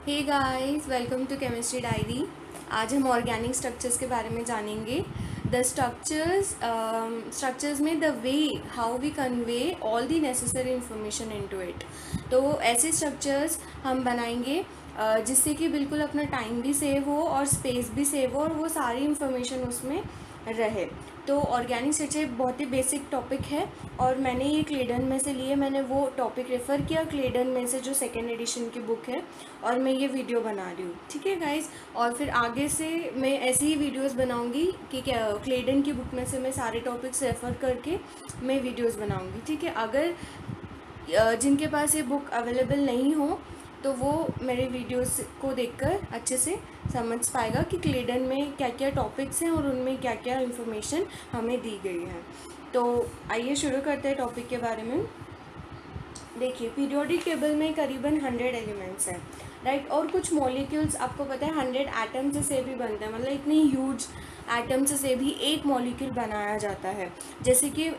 Hey guys, welcome to chemistry diary. आज हम organic structures के बारे में जानेंगे। द स्ट्रक्चर्स में the way how we convey all the necessary information into it. तो ऐसे स्ट्रक्चर्स हम बनाएंगे जिससे कि बिल्कुल अपना टाइम भी सेव हो और स्पेस भी सेव हो और वो सारी इंफॉर्मेशन उसमें रहे। तो ऑर्गेनिक स्ट्रक्चर बहुत ही बेसिक टॉपिक है और मैंने ये क्लेडन में से लिए, मैंने वो टॉपिक रेफ़र किया क्लेडन में से जो सेकेंड एडिशन की बुक है, और मैं ये वीडियो बना रही हूँ। ठीक है गाइज, और फिर आगे से मैं ऐसी ही वीडियोस बनाऊँगी कि क्या क्लेडन की बुक में से मैं सारे टॉपिक्स रेफ़र करके मैं वीडियोस बनाऊँगी। ठीक है, अगर जिनके पास ये बुक अवेलेबल नहीं हो तो वो मेरे वीडियोस को देखकर अच्छे से समझ पाएगा कि क्लेडन में क्या क्या टॉपिक्स हैं और उनमें क्या क्या इन्फॉर्मेशन हमें दी गई है। तो आइए शुरू करते हैं टॉपिक के बारे में। देखिए, पीरियोडिक टेबल में करीबन 100 एलिमेंट्स हैं, राइट। और कुछ मॉलिक्यूल्स आपको पता है 100 एटम्स से भी बनते हैं, मतलब इतनी ह्यूज एटम्स से भी एक मॉलिक्यूल बनाया जाता है। जैसे कि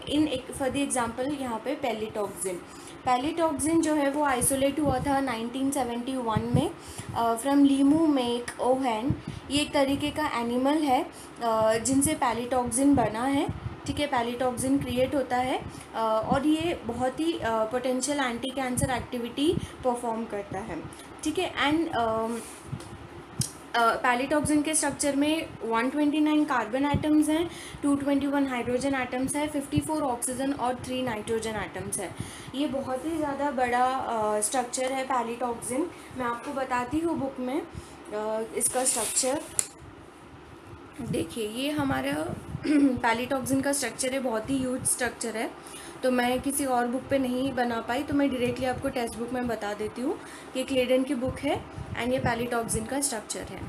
फॉर द एग्जांपल यहाँ पे पैलीटॉक्सिन जो है वो आइसोलेट हुआ था 1971 में फ्रॉम लीमू मेक ओहेन। ये एक तरीके का एनिमल है जिनसे पैलीटॉक्सिन बना है। ठीक है, पैलीटॉक्सिन क्रिएट होता है और ये बहुत ही potential anti cancer activity perform करता है। ठीक है, एंड पैलीटॉक्सिन के स्ट्रक्चर में 129 कार्बन एटम्स हैं, 221 हाइड्रोजन एटम्स है, 54 ऑक्सीजन और 3 नाइट्रोजन एटम्स है। ये बहुत ही ज़्यादा बड़ा स्ट्रक्चर है पैलीटॉक्सिन। मैं आपको बताती हूँ बुक में इसका स्ट्रक्चर। देखिए, ये हमारा पैलीटॉक्सिन का स्ट्रक्चर है, बहुत ही ह्यूज स्ट्रक्चर है। तो मैं किसी और बुक पे नहीं बना पाई, तो मैं डायरेक्टली आपको टेक्स्ट बुक में बता देती हूँ कि क्लेडन की बुक है एंड ये पैलीटॉक्सिन का स्ट्रक्चर है।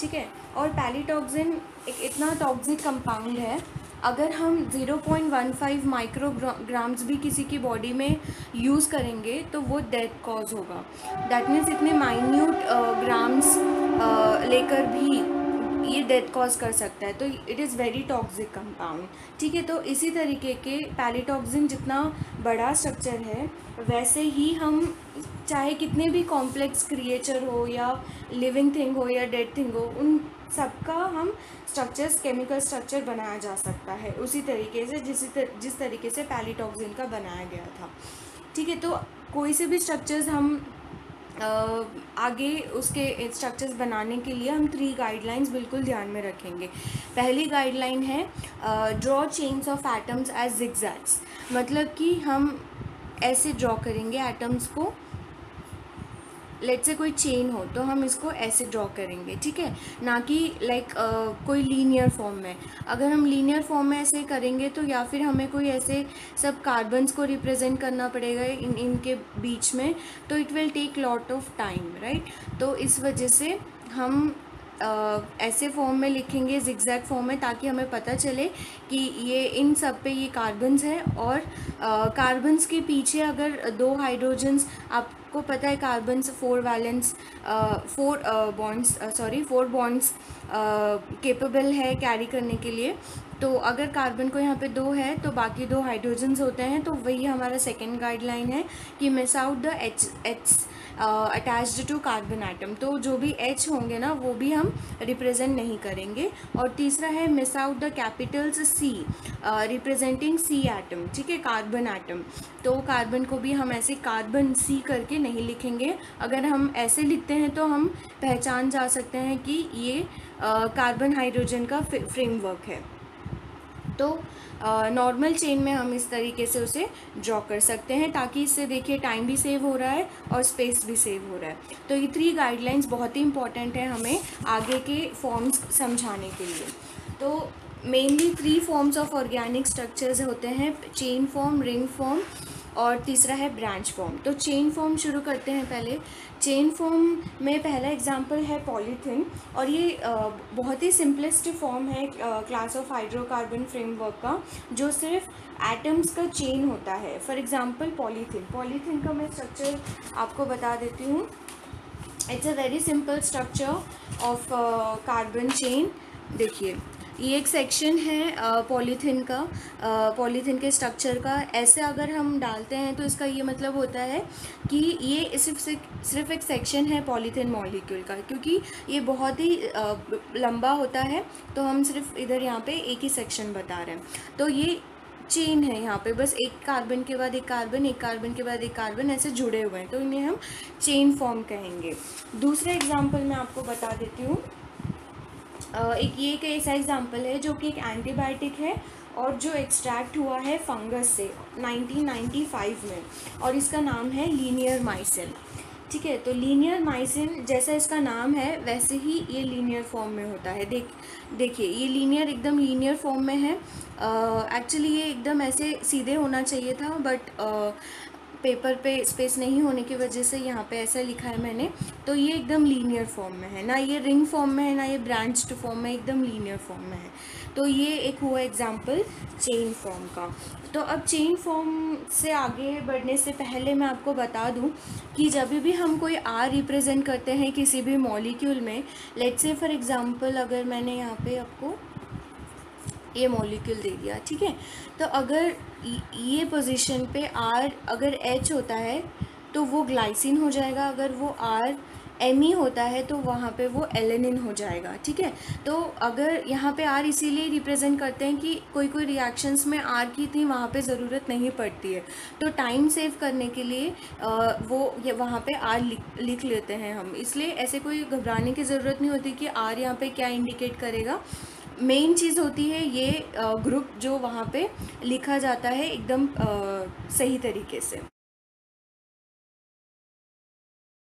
ठीक है, और पैलीटॉक्सिन एक इतना टॉक्सिक कंपाउंड है, अगर हम 0.15 माइक्रोग्राम्स भी किसी की बॉडी में यूज़ करेंगे तो वो डेथ कॉज होगा। दैट मीन्स इतने माइन्यूट ग्राम्स लेकर भी ये डेथ कॉज कर सकता है, तो it is very toxic compound. ठीक है, तो इसी तरीके के पैलीटॉक्सिन जितना बड़ा स्ट्रक्चर है, वैसे ही हम चाहे कितने भी कॉम्प्लेक्स क्रिएचर हो या लिविंग थिंग हो या डेड थिंग हो, उन सबका हम स्ट्रक्चर्स, केमिकल स्ट्रक्चर बनाया जा सकता है उसी तरीके से जिस तरीके से पैलीटॉक्सिन का बनाया गया था। ठीक है, तो कोई से भी स्ट्रक्चर्स हम आगे उसके स्ट्रक्चर्स बनाने के लिए हम 3 गाइडलाइंस बिल्कुल ध्यान में रखेंगे। पहली गाइडलाइन है draw chains of atoms as zigzags. मतलब कि हम ऐसे ड्रॉ करेंगे एटम्स को, लेट से कोई चेन हो तो हम इसको ऐसे ड्रॉ करेंगे। ठीक है, ना कि लाइक कोई लीनियर फॉर्म में। अगर हम लीनियर फॉर्म में ऐसे करेंगे तो या फिर हमें कोई ऐसे सब कार्बन्स को रिप्रेजेंट करना पड़ेगा इनके बीच में, तो it will take lot of time, right. तो इस वजह से हम ऐसे फॉर्म में लिखेंगे, जिगजैग फॉर्म में, ताकि हमें पता चले कि ये इन सब पे ये कार्बन्स हैं। और कार्बन्स के पीछे अगर 2 हाइड्रोजन्स, आपको पता है कार्बन्स 4 वैलेंस 4 बॉन्ड्स केपेबल है कैरी करने के लिए। तो अगर कार्बन को यहाँ पे 2 है तो बाकी 2 हाइड्रोजन्स होते हैं, तो वही हमारा सेकेंड गाइडलाइन है कि miss out the H attached to carbon atom. तो जो भी H होंगे ना वो भी हम रिप्रेजेंट नहीं करेंगे। और तीसरा है miss out the Capitals C representing C atom. ठीक है, कार्बन एटम। तो कार्बन को भी हम ऐसे कार्बन C करके नहीं लिखेंगे। अगर हम ऐसे लिखते हैं तो हम पहचान जा सकते हैं कि ये कार्बन हाइड्रोजन का फ्रेमवर्क है। तो नॉर्मल चेन में हम इस तरीके से उसे ड्रॉ कर सकते हैं, ताकि इससे देखिए टाइम भी सेव हो रहा है और स्पेस भी सेव हो रहा है। तो ये 3 गाइडलाइंस बहुत ही इंपॉर्टेंट है हमें आगे के फॉर्म्स समझाने के लिए। तो mainly 3 forms of organic structures होते हैं, चेन फॉर्म, रिंग फॉर्म और तीसरा है ब्रांच फॉर्म। तो चेन फॉर्म शुरू करते हैं पहले। चेन फॉर्म में पहला एग्जांपल है पॉलीथीन, और ये बहुत ही सिंपलेस्ट फॉर्म है क्लास ऑफ हाइड्रोकार्बन फ्रेमवर्क का, जो सिर्फ एटम्स का चेन होता है। फॉर एग्जांपल पॉलीथीन का मैं स्ट्रक्चर आपको बता देती हूँ। It's a very simple structure of carbon chain. देखिए, ये एक सेक्शन है पॉलीथीन का, पॉलीथीन के स्ट्रक्चर का। ऐसे अगर हम डालते हैं तो इसका ये मतलब होता है कि ये सिर्फ एक सेक्शन है पॉलीथीन मॉलिक्यूल का, क्योंकि ये बहुत ही लंबा होता है, तो हम सिर्फ इधर यहाँ पे एक ही सेक्शन बता रहे हैं। तो ये चेन है, यहाँ पे बस एक कार्बन के बाद एक कार्बन, एक कार्बन के बाद एक कार्बन ऐसे जुड़े हुए हैं, तो इन्हें हम चेन फॉर्म कहेंगे। दूसरा एग्जाम्पल मैं आपको बता देती हूँ। एक ऐसा एग्जाम्पल है जो कि एक एंटीबायोटिक है और जो एक्सट्रैक्ट हुआ है फंगस से 1995 में, और इसका नाम है लीनियर माइसिन। ठीक है, तो लीनियर माइसिन जैसा इसका नाम है वैसे ही ये लीनियर फॉर्म में होता है। देखिए ये लीनियर, एकदम लीनियर फॉर्म में है। एक्चुअली ये एकदम ऐसे सीधे होना चाहिए था, बट पेपर पे स्पेस नहीं होने की वजह से यहाँ पे ऐसा लिखा है मैंने। तो ये एकदम लीनियर फॉर्म में है, ना ये रिंग फॉर्म में है ना ये ब्रांच्ड फॉर्म में, एकदम लीनियर फॉर्म में है। तो ये एक हुआ एग्जांपल चेन फॉर्म का। तो अब चेन फॉर्म से आगे बढ़ने से पहले मैं आपको बता दूं कि जब भी हम कोई आर रिप्रेजेंट करते हैं किसी भी मॉलिक्यूल में, लेट्स से फॉर एग्जांपल अगर मैंने यहाँ पे आपको ये मॉलिक्यूल दे दिया, ठीक है, तो अगर ये पोजीशन पे आर अगर एच होता है तो वो ग्लाइसिन हो जाएगा, अगर वो आर एमी होता है तो वहाँ पे वो एलेनिन हो जाएगा। ठीक है, तो अगर यहाँ पे आर इसीलिए रिप्रेजेंट करते हैं कि कोई रिएक्शंस में आर की इतनी वहाँ पे ज़रूरत नहीं पड़ती है, तो टाइम सेव करने के लिए वो वहाँ पे आर लिख लेते हैं हम। इसलिए ऐसे कोई घबराने की ज़रूरत नहीं होती कि आर यहाँ पे क्या इंडिकेट करेगा। मेन चीज़ होती है ये ग्रुप जो वहाँ पे लिखा जाता है एकदम सही तरीके से।